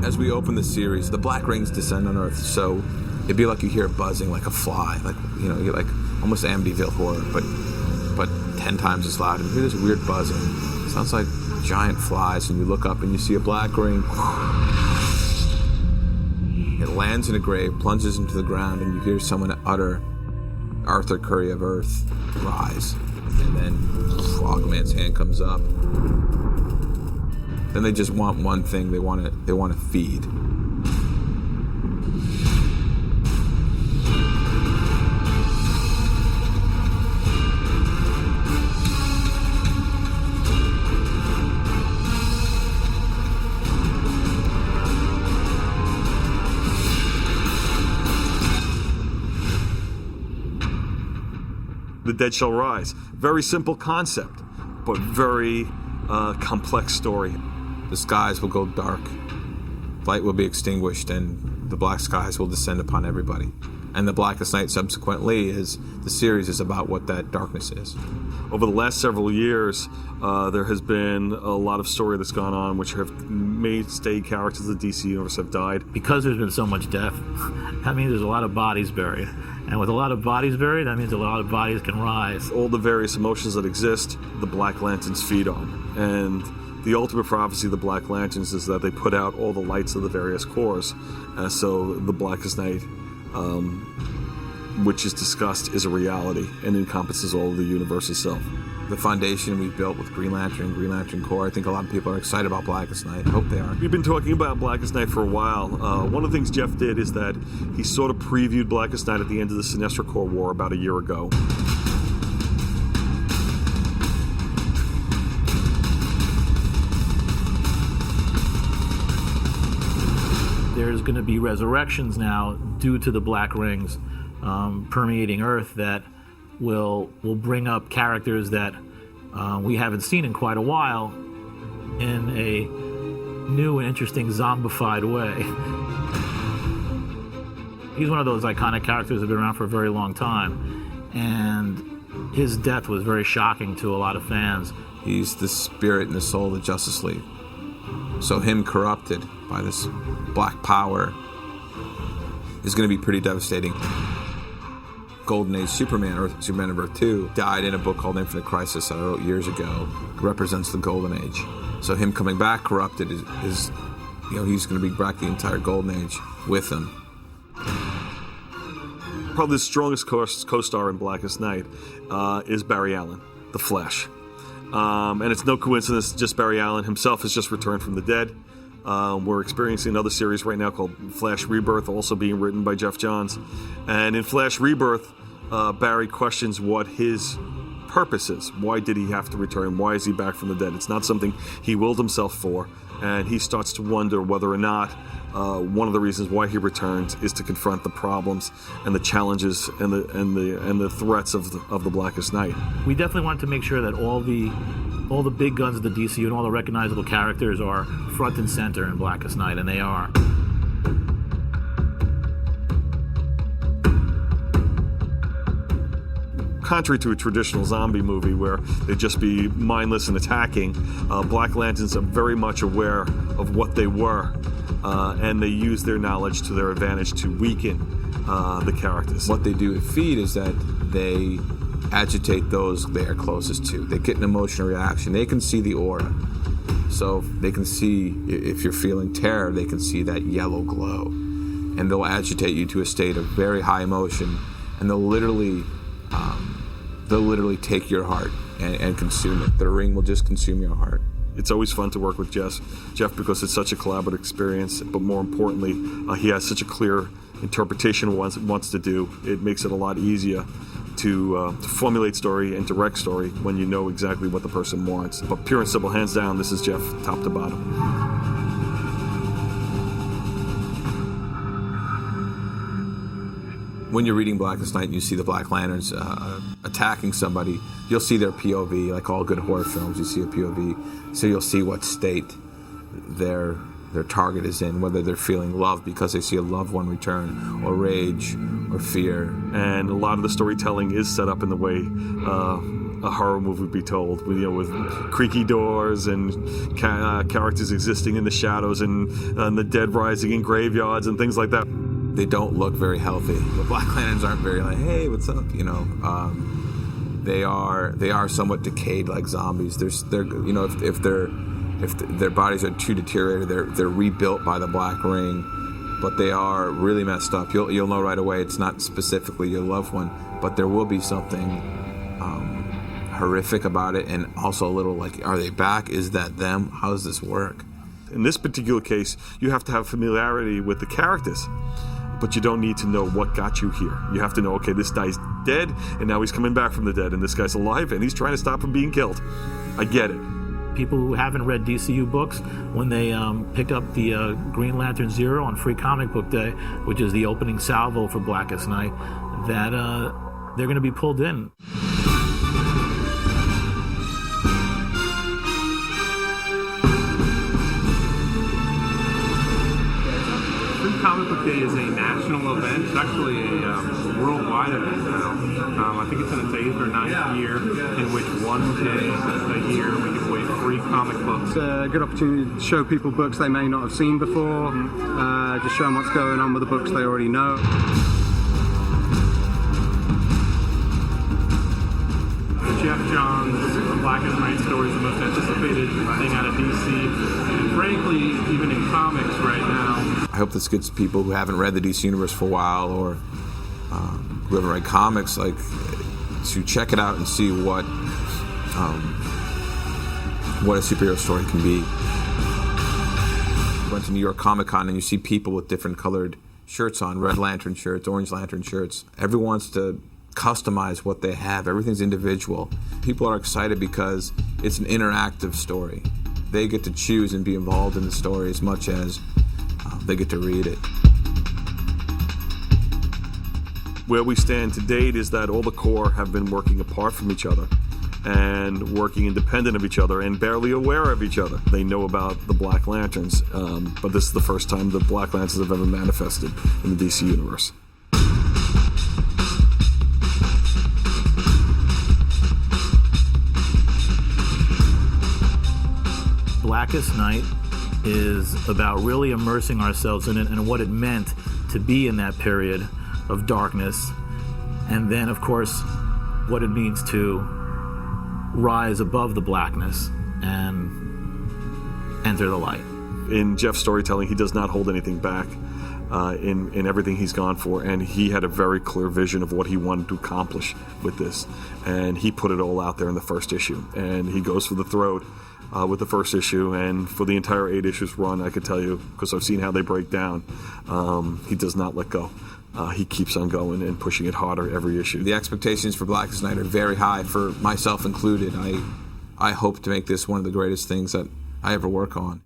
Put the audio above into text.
As we open the series, the black rings descend on Earth, so it'd be like you hear buzzing like a fly, like, you know, you're like almost Amityville horror, but 10 times as loud. And you hear this weird buzzing. It sounds like giant flies, and you look up and you see a black ring. It lands in a grave, plunges into the ground, and you hear someone utter, "Arthur Curry of Earth, rise." And then Frogman's hand comes up. Then they just want one thing. They want to feed. The dead shall rise. Very simple concept, but very complex story. The skies will go dark, light will be extinguished, and the black skies will descend upon everybody. And the Blackest Night subsequently the series is about what that darkness is. Over the last several years, there has been a lot of story that's gone on which have mainstay characters of the DC Universe have died. Because there's been so much death, that means there's a lot of bodies buried. And with a lot of bodies buried, that means a lot of bodies can rise. All the various emotions that exist, the Black Lanterns feed on. And the ultimate prophecy of the Black Lanterns is that they put out all the lights of the various cores. So the Blackest Night, which is discussed, is a reality and encompasses all of the universe itself. The foundation we've built with Green Lantern Corps, I think a lot of people are excited about Blackest Night. I hope they are. We've been talking about Blackest Night for a while. One of the things Geoff did is that he sort of previewed Blackest Night at the end of the Sinestro Corps War about a year ago. There's going to be resurrections now due to the Black Rings permeating Earth that will bring up characters that we haven't seen in quite a while in a new and interesting zombified way. He's one of those iconic characters that have been around for a very long time, and his death was very shocking to a lot of fans. He's the spirit and the soul of the Justice League. So him corrupted by this black power is going to be pretty devastating. Golden Age Superman of Earth 2, died in a book called Infinite Crisis that I wrote years ago. It represents the Golden Age. So him coming back corrupted is he's going to be back the entire Golden Age with him. Probably the strongest co-star in Blackest Night is Barry Allen, The Flash. And it's no coincidence, just Barry Allen himself has just returned from the dead. We're experiencing another series right now called Flash Rebirth, also being written by Geoff Johns. And in Flash Rebirth, Barry questions what his purpose is. Why did he have to return? Why is he back from the dead? It's not something he willed himself for, and he starts to wonder whether or not one of the reasons why he returned is to confront the problems and the challenges and the threats of the Blackest Night. We definitely wanted to make sure that all the big guns of the DCU and all the recognizable characters are front and center in Blackest Night, and they are. Contrary to a traditional zombie movie where they'd just be mindless and attacking, Black Lanterns are very much aware of what they were, and they use their knowledge to their advantage to weaken the characters. What they do to feed is that they agitate those they are closest to. They get an emotional reaction. They can see the aura. So they can see, if you're feeling terror, they can see that yellow glow. And they'll agitate you to a state of very high emotion, and they'll literally take your heart and consume it. The ring will just consume your heart. It's always fun to work with Geoff because it's such a collaborative experience, but more importantly, he has such a clear interpretation of what he wants to do. It makes it a lot easier to formulate story and direct story when you know exactly what the person wants. But pure and simple, hands down, this is Geoff, top to bottom. When you're reading Blackest Night and you see the Black Lanterns attacking somebody, you'll see their POV. Like all good horror films, you see a POV. So you'll see what state their target is in, whether they're feeling love because they see a loved one return, or rage, or fear. And a lot of the storytelling is set up in the way a horror movie would be told, with creaky doors and characters existing in the shadows and the dead rising in graveyards and things like that. They don't look very healthy. The Black Lanterns aren't very like, hey, what's up? They are somewhat decayed, like zombies. They're if their bodies are too deteriorated, they're rebuilt by the Black Ring, but they are really messed up. You'll know right away it's not specifically your loved one, but there will be something horrific about it, and also a little like, are they back? Is that them? How does this work? In this particular case, you have to have familiarity with the characters, but you don't need to know what got you here. You have to know, okay, this guy's dead, and now he's coming back from the dead, and this guy's alive, and he's trying to stop him being killed. I get it. People who haven't read DCU books, when they picked up the Green Lantern Zero on Free Comic Book Day, which is the opening salvo for Blackest Night, that they're going to be pulled in. Comic Book Day is a national event. It's actually a worldwide event now. I think it's in its 8th or 9th year, in which one day a year we give away free comic books. It's a good opportunity to show people books they may not have seen before, just show them what's going on with the books they already know. Geoff Johns' Blackest Night story is the most anticipated thing out of DC, and frankly, even in comics right now. I hope this gets people who haven't read the DC Universe for a while, or who haven't read comics, like, to check it out and see what a superhero story can be. You went to New York Comic Con and you see people with different colored shirts on, Red Lantern shirts, Orange Lantern shirts. Everyone wants to customize what they have. Everything's individual. People are excited because it's an interactive story. They get to choose and be involved in the story as much as they get to read it. Where we stand to date is that all the core have been working apart from each other and working independent of each other and barely aware of each other. They know about the Black Lanterns, but this is the first time the Black Lanterns have ever manifested in the DC Universe. Blackest Night is about really immersing ourselves in it and what it meant to be in that period of darkness, and then of course what it means to rise above the blackness and enter the light. In Geoff's storytelling, he does not hold anything back in everything he's gone for, and he had a very clear vision of what he wanted to accomplish with this, and he put it all out there in the first issue, and he goes for the throat with the first issue, and for the entire 8 issues run, I could tell you, because I've seen how they break down, he does not let go. He keeps on going and pushing it harder every issue. The expectations for Blackest Night are very high, for myself included. I hope to make this one of the greatest things that I ever work on.